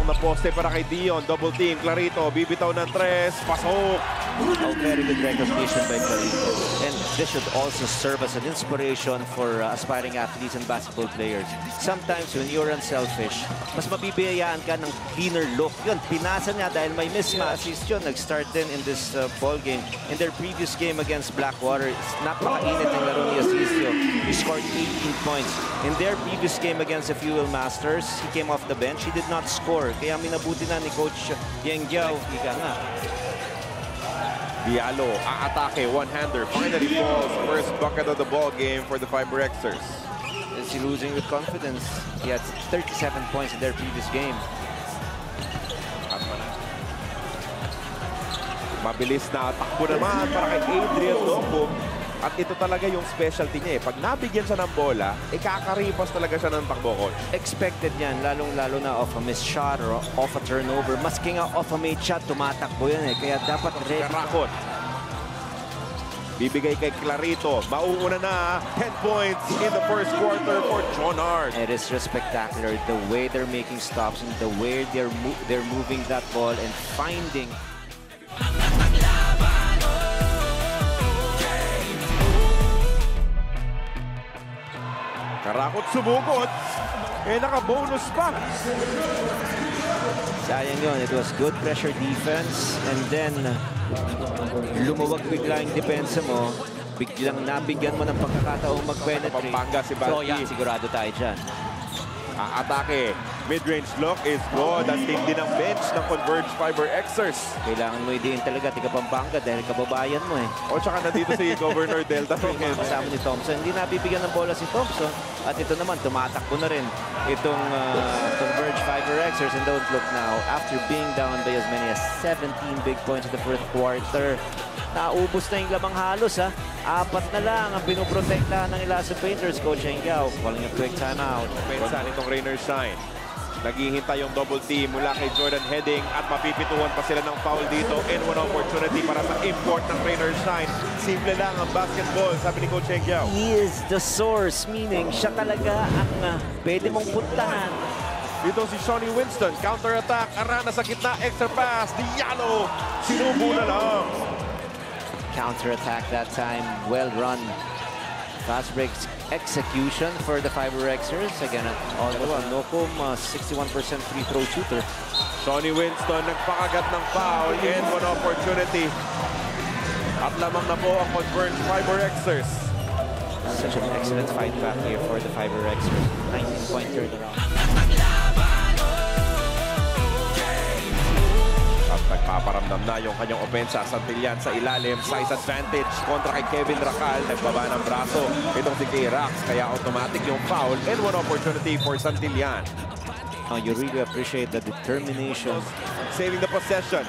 na poste para kay Dion. Double team. Clarito, bibitaw ng tres. Pasok. Oh, very good recognition by Clarito. And this should also serve as an inspiration for aspiring athletes and basketball players. Sometimes when you're unselfish, mas mabibiyayaan ka ng cleaner look. Yun, pinasa niya dahil may mismatch yun. Nag-start din in this ball game. In their previous game against Blackwater, napakainit ng laro ni Asisio. He scored 18 points. In their previous game against the Fuel Masters, he came off the bench. He did not score. Kaya minabuti na ni Coach Yeng Giao. Ika nga. Diallo, aatake, one-hander, finally falls. First bucket of the ball game for the Fiberxers. Is he losing with confidence? He had 37 points in their previous game. Mabilis na takbo naman para kay Adrian Locum. At ito talaga yung specialty niya eh. Pag nabigyan siya ng bola, kakaripas talaga siya ng takbo, coach. Expected yan, lalong-lalo na off a missed shot or off a turnover. Maski nga off a made shot, tumatakbo yan eh. Kaya dapat ready. Karakot. Bibigay kay Clarito. Mauuna na 10 points in the first quarter for John Art. It is just spectacular the way they're making stops and the way they're moving that ball and finding. Karakot sumukot. Naka-bonus pa. Sayang yun. It was good pressure defense. And then, lumuwag bigla yung depensa mo. Biglang nabigyan mo ng pagkakataong mag-penetrate. Pampanga si Balti. So, yeah, sigurado tayo dyan. Atake. Mid-range look is good. Ang tindi ng bench ng Converge Fiberxers. Kailangan mo i-diin talaga, tiga Pampanga dahil kababayan mo eh. O tsaka nandito si Governor Delta. Kasama ni Thompson. Hindi nabibigyan ng bola si Thompson. At ito naman, tumatakbo na rin itong Converge Fiberxers. And don't look now, after being down by as many as 17 big points in the first quarter, naubos na yung lamang halos ha. 4 na lang ang pinoprotektahan ng Ilasa Painters. Coach Yeng Giao calling a quick timeout. Pensa nitong Rainer Shine. Naghihintay yung double team mula kay Jordan Heading at mapipituan pa sila ng foul dito and one opportunity para sa import ng Rainer Shine. Simple lang ang basketball, sabi ni Coach Yeng Giao. He is the source, meaning siya talaga ang pwede mong puntahan. Dito si Shawnee Winston, counter-attack, Arana sa gitna, extra pass, Diallo, sinubo na lang. Counter-attack that time, well run. Fast break execution for the Fiberxers. Again, Locum, 61% free throw shooter. Shawnee Winston nagpakagat ng foul and one opportunity. At lamang na po ang Converge Fiberxers. Such an excellent fight back here for the Fiberxers. 19-point turnaround. At nagpaparamdam na yung kanyang opensa. Santillan sa ilalim, size advantage kontra kay Kevin Racal. Nagbaba ng braso itong si K-Rax. Kaya automatic yung foul and one opportunity for Santillan. You really appreciate the determination. Saving the possession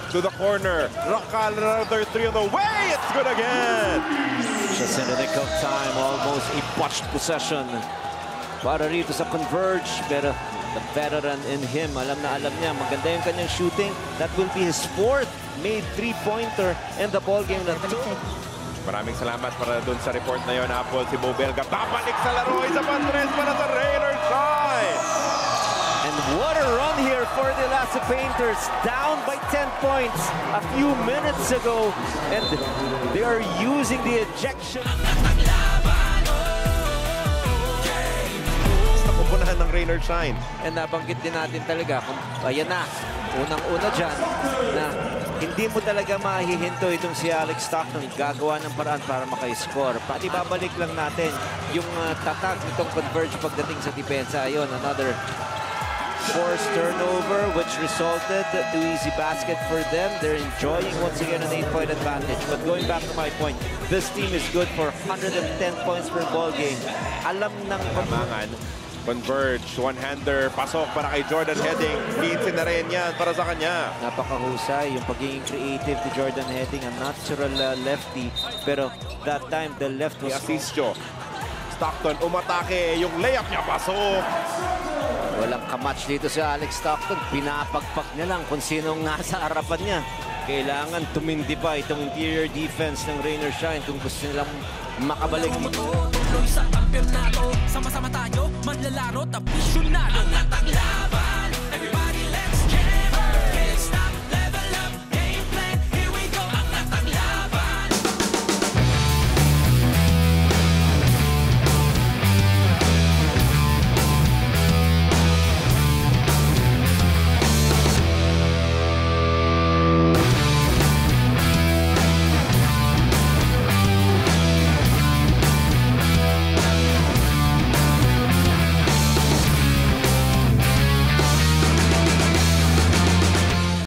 to the corner. Racal, another three on the way. It's good again. Just in the nick of time, almost a botched possession. Para rito sa Converge, pero the veteran in him, alam niya, maganda yung kanyang shooting. That will be his 4th made 3-pointer in the ball game. Maraming salamat para dun sa report na yun, Apple. Si Bo Belga, babalik sa laro. Isa pa tres para sa Rainer Shine. And what a run here for the Ilasa Painters. Down by 10 points a few minutes ago. And they are using the ejection. Nakupunahan ng Rainer Shine. And nabanggit din natin talaga kung ayan na, unang-una dyan na hindi mo talaga mahihinto itong si Alex Stockton. Gagawa ng paraan para maka-score. Pati babalik lang natin yung tatag nitong Converge pagdating sa depensa. Ayun, another forced turnover which resulted to easy basket for them. They're enjoying once again an 8-point advantage. But going back to my point, this team is good for 110 points per ball game. Alam ng Pamangan, Converge, one-hander, pasok para kay Jordan Heading. 15 na rin yan para sa kanya. Napakahusay yung pagiging creative ni Jordan Heading, a natural lefty. Pero that time, the left was... Asisio. Stockton umatake, yung layup niya pasok. Walang kamatch dito si Alex Stockton. Pinapagpak niya lang kung sinong nasa harapan niya. Kailangan tumindi pa itong interior defense ng Rainer Shine kung gusto nilang makabalik. Tuloy sa kampeonato, sama-sama tayo, manlalaro, tapisyonado.